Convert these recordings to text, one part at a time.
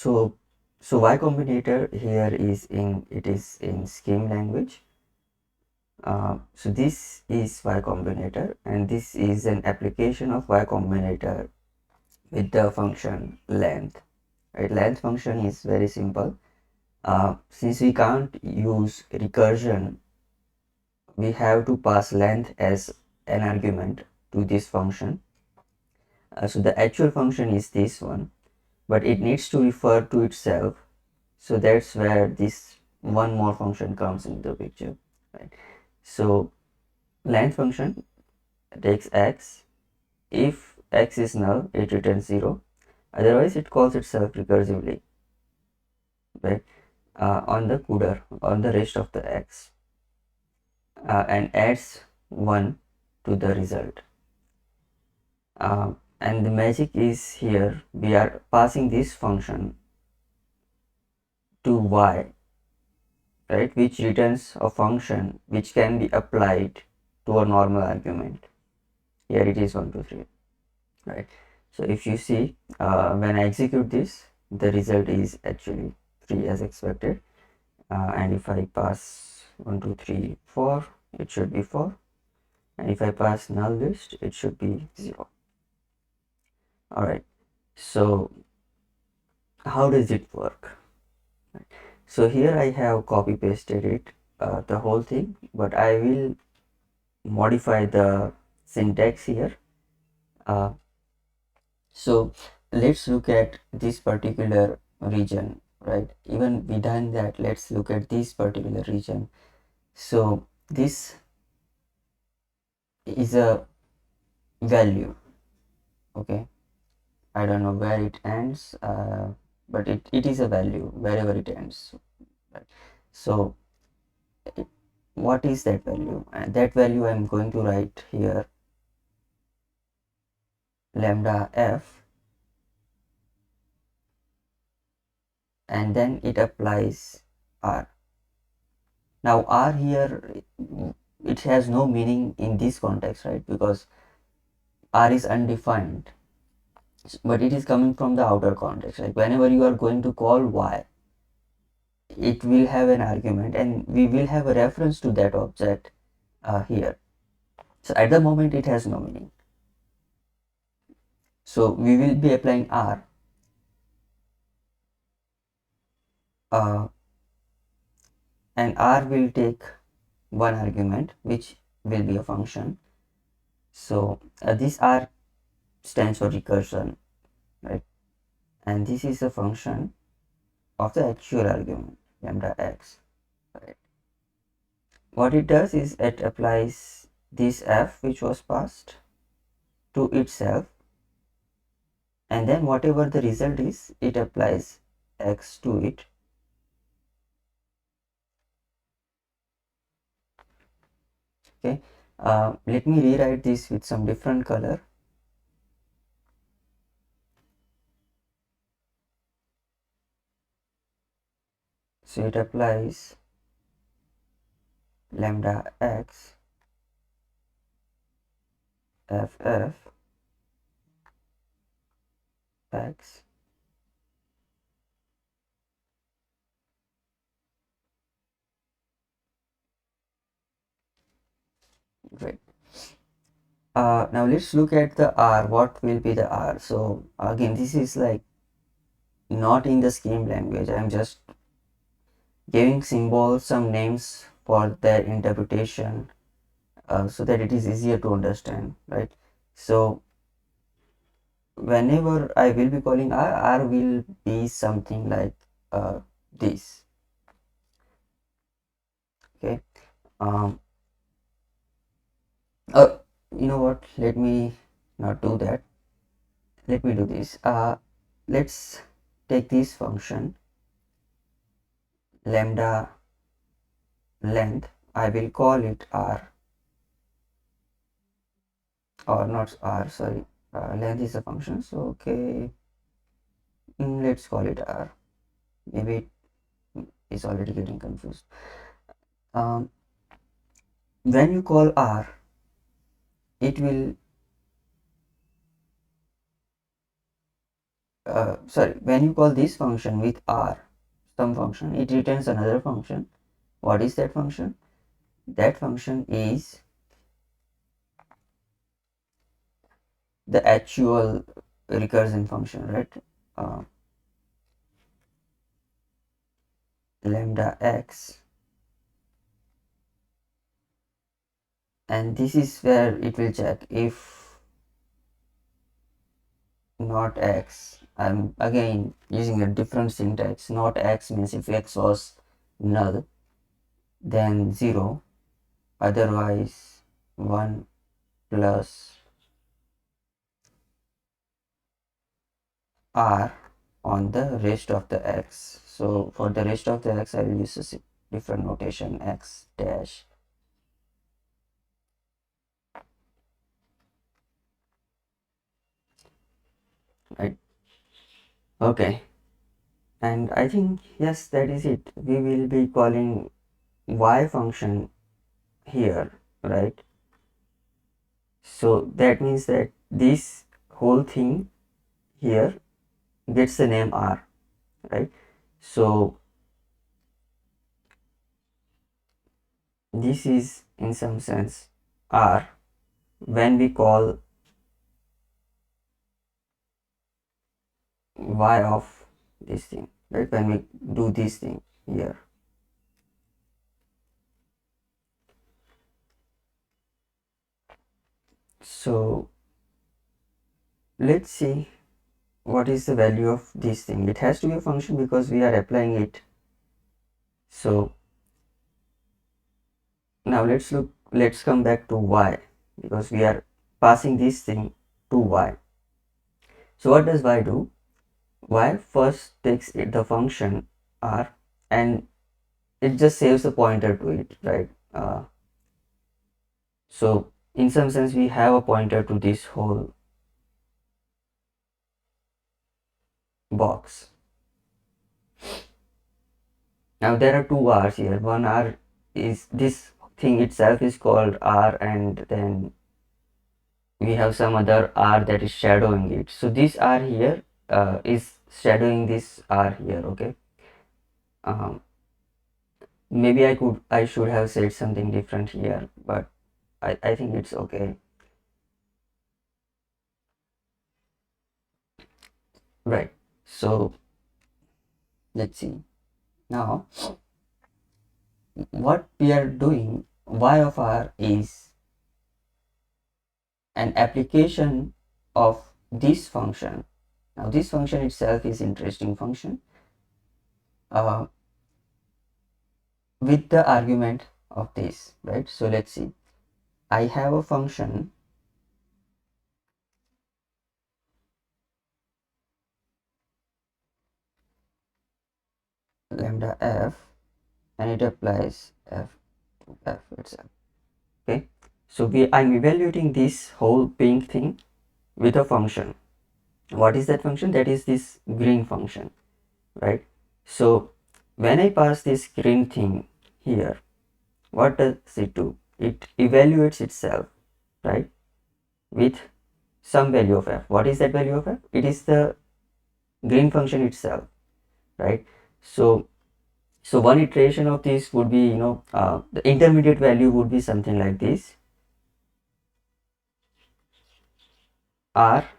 So Y Combinator here is in scheme language. So this is Y Combinator, and this is an application of Y Combinator with the function length. Right, length function is very simple. Since we can't use recursion, we have to pass length as an argument to this function. So the actual function is this one, but it needs to refer to itself. So that's where this one more function comes into the picture, right? So length function takes x. If x is null, it returns 0. Otherwise, it calls itself recursively, right? On the CUDA, on the rest of the x, and adds 1 to the result. And the magic is here, we are passing this function to y, right, which returns a function which can be applied to a normal argument. Here it is 1, 2, 3, right? So if you see, when I execute this, the result is actually 3 as expected. And if I pass 1, 2, 3, 4, it should be 4. And if I pass null list, it should be 0. Alright, so how does it work? So here I have copy pasted it, the whole thing, but I will modify the syntax here. So let's look at this particular region, right? Even within that, let's look at this particular region. So this is a value, okay? I don't know where it ends, but it is a value wherever it ends, right? So what is that value? And that value I'm going to write here lambda f, and then it applies r. Now r here, it has no meaning in this context, right? Because r is undefined, but it is coming from the outer context. Like whenever you are going to call y, it will have an argument, and we will have a reference to that object here. So at the moment it has no meaning. So we will be applying r, and r will take one argument, which will be a function. So this r stands for recursion, right? And this is a function of the actual argument lambda x, right? What it does is it applies this f which was passed to itself, and then whatever the result is, it applies x to it. Okay, let me rewrite this with some different color. So it applies lambda x ff x great. Now let's look at the r. What will be the r? So again, this is like not in the scheme language. I'm just giving symbols some names for their interpretation, so that it is easier to understand, right? So whenever I will be calling r will be something like this, okay? um uh, you know what, let me not do that. Let me do this. Let's take this function lambda length. I will call it r, or not r, sorry, length is a function, so okay, let's call it r. Maybe it is already getting confused. um, when you call r, it will sorry, when you call this function with r, some function, it returns another function. What is that function? That function is the actual recursion function, right? uh, Lambda x, and this is where it will check if not x. I'm again using a different syntax. Not x means if x was null, then 0, otherwise 1 plus r on the rest of the x. So for the rest of the x, I will use a different notation, x dash. Right. Okay. And I think, yes, that is it. We will be calling y function here, right? So that means that this whole thing here gets the name r, right? So this is in some sense r when we call y of this thing, right? When we do this thing here. So let's see what is the value of this thing. It has to be a function because we are applying it. So now let's come back to y, because we are passing this thing to y. So what does y do? Y first takes the function r and it just saves a pointer to it, right? So in some sense we have a pointer to this whole box. Now there are two r's here. One r is this thing itself is called r, and then we have some other r that is shadowing it. So this r here is shadowing this r here. Okay. um, Maybe I should have said something different here, but I think it's okay. Right. So let's see now what we are doing. Y of r is an application of this function. Now this function itself is interesting function uh, with the argument of this, right? So let's see, I have a function lambda f, and it applies f to f itself. Okay, so I'm evaluating this whole pink thing with a function. What is that function? That is this green function, right? So when I pass this green thing here, what does it do? It evaluates itself, right, with some value of f. What is that value of f? It is the green function itself, right? So one iteration of this would be, the intermediate value would be something like this: r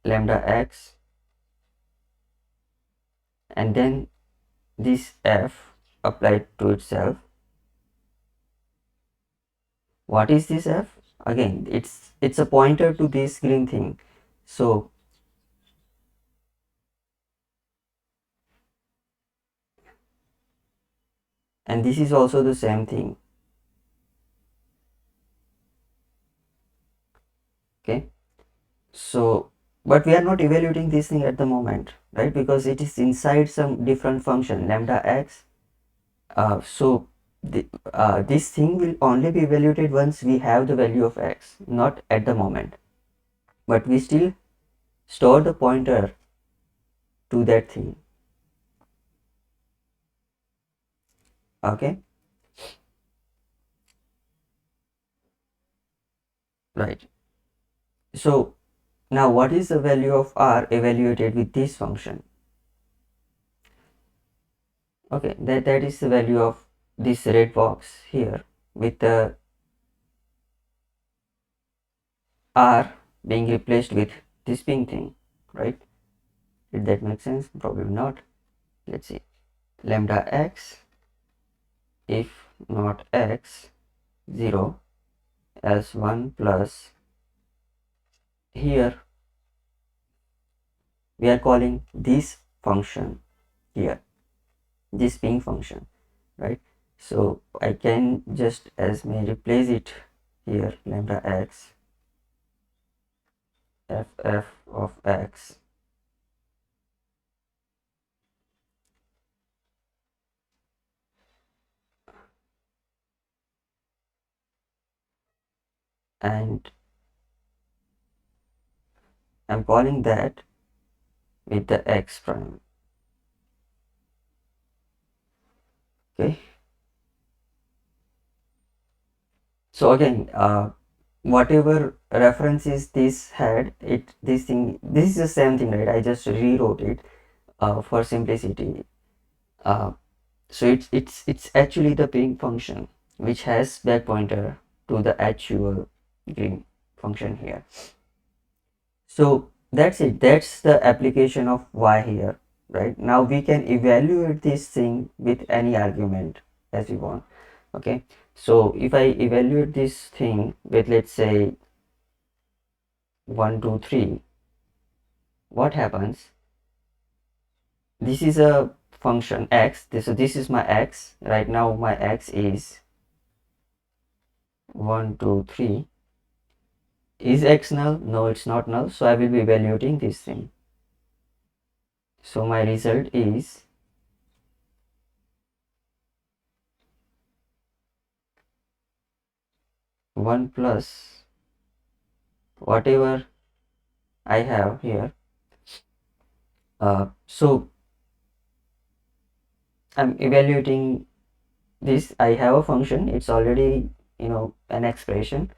lambda x, and then this f applied to itself. What is this f? Again, it's a pointer to this green thing. So and this is also the same thing. Okay, so but we are not evaluating this thing at the moment, right? Because it is inside some different function lambda x. So this thing will only be evaluated once we have the value of x, not at the moment, but we still store the pointer to that thing. Okay, right. So Now what is the value of r evaluated with this function? Okay, that is the value of this red box here with the r being replaced with this pink thing, right? Did that make sense? Probably not. Let's see. Lambda x, if not x, 0, else 1 plus, here we are calling this function here, this ping function, right? So I can just as may replace it here, lambda x ff of x and I'm calling that with the x prime. Okay, so again, whatever references this had, this is the same thing, right? I just rewrote it for simplicity. uh, so it's actually the ping function which has back pointer to the actual green function here. So that's it, that's the application of y here. Right now we can evaluate this thing with any argument as we want. Okay, so if I evaluate this thing with, let's say, 1 2 3, what happens? This is a function x, so this is my x. Right now my x is 1 2 3. Is x null? No, it's not null, so I will be evaluating this thing. So my result is 1 plus whatever I have here. So I'm evaluating this. I have a function, it's already, an expression.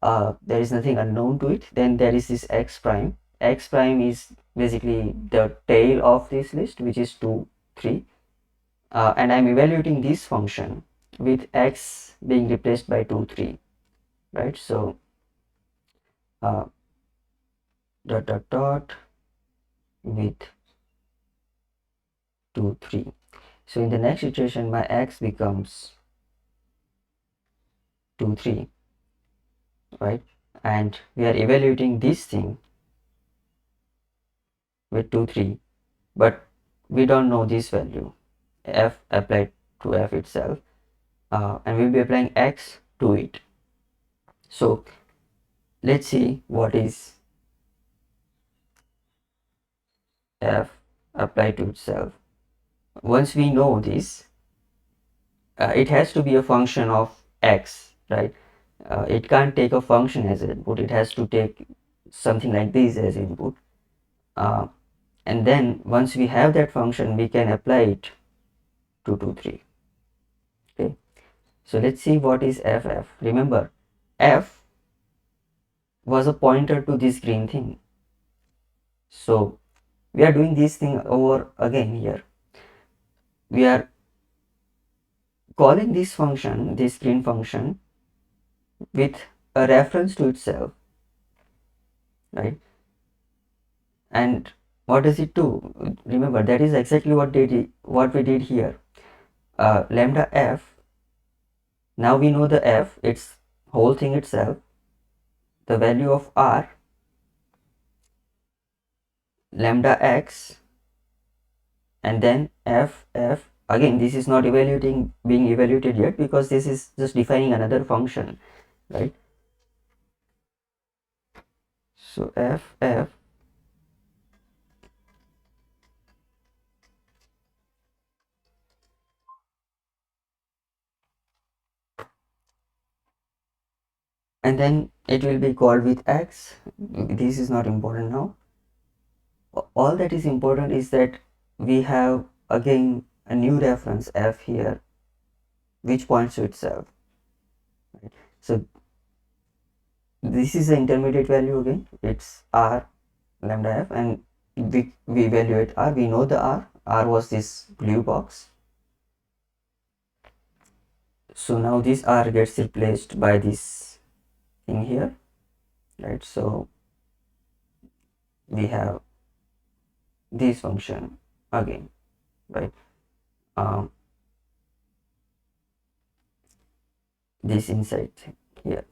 There is nothing unknown to it. Then there is this x prime. X prime is basically the tail of this list, which is 2 3. And I'm evaluating this function with x being replaced by 2 3, right? So uh, dot dot dot with 2 3. So in the next iteration my x becomes 2 3, right? And we are evaluating this thing with 2 3, but we don't know this value f applied to f itself, and we'll be applying x to it. So let's see what is f applied to itself. Once we know this, it has to be a function of x, right? It can't take a function as input, it has to take something like this as input. And then once we have that function, we can apply it to 2 3. Okay, so let's see what is ff. Remember, f was a pointer to this green thing, so we are doing this thing over again here. We are calling this function, this green function, with a reference to itself, right? And what does it do? Remember, that is exactly what we did here. Lambda f, now we know the f, it's whole thing itself, the value of r, lambda x, and then f again. This is not being evaluated yet, because this is just defining another function, right? So f and then it will be called with x. This is not important now. All that is important is that we have again a new reference f here which points to itself, right? So this is the intermediate value again, it's r lambda f, and we evaluate r. We know the r was this blue box. So now this r gets replaced by this thing here, right? So we have this function again, right? um, this inside here,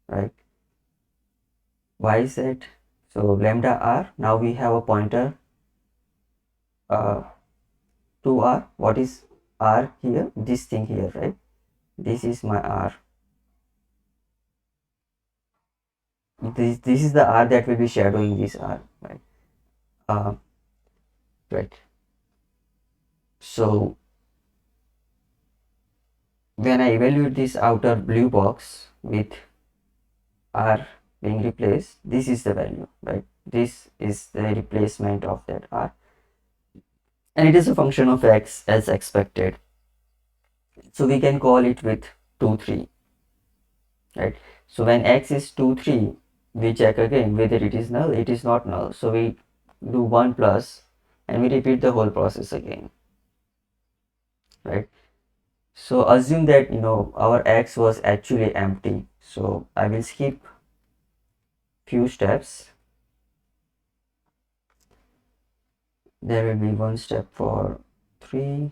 right? Why is that? So lambda r, now we have a pointer uh, to r. What is r here? This thing here, right? This is my r. This is the r that will be shadowing this r, right? uh, right. So when I evaluate this outer blue box with r being replaced, this is the value, right? This is the replacement of that r, and it is a function of x as expected. So we can call it with 2 3, right? So when x is 2 3, we check again whether it is null. It is not null, so we do 1 plus and we repeat the whole process again, right? So assume that our x was actually empty, so I will skip few steps. There will be one step for 3,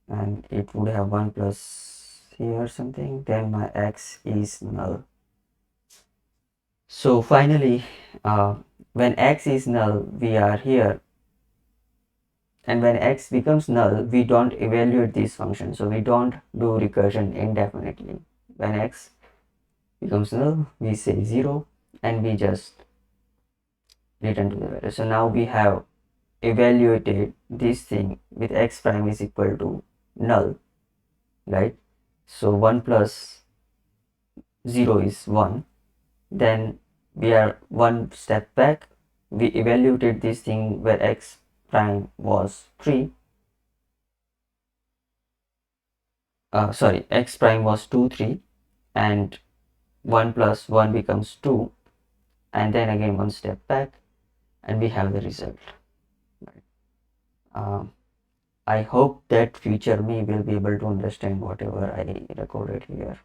and it would have 1 plus here something, then my x is null. So finally, when x is null, we are here, and when x becomes null, we don't evaluate this function, so we don't do recursion indefinitely. When x becomes null, we say 0 and we just return to the value. So now we have evaluated this thing with x prime is equal to null, right? So 1 plus 0 is 1. Then we are one step back. We evaluated this thing where x prime was 3. Sorry, x prime was 2 3, and 1 plus 1 becomes 2, and then again one step back and we have the result, right? I hope that future me will be able to understand whatever I recorded here.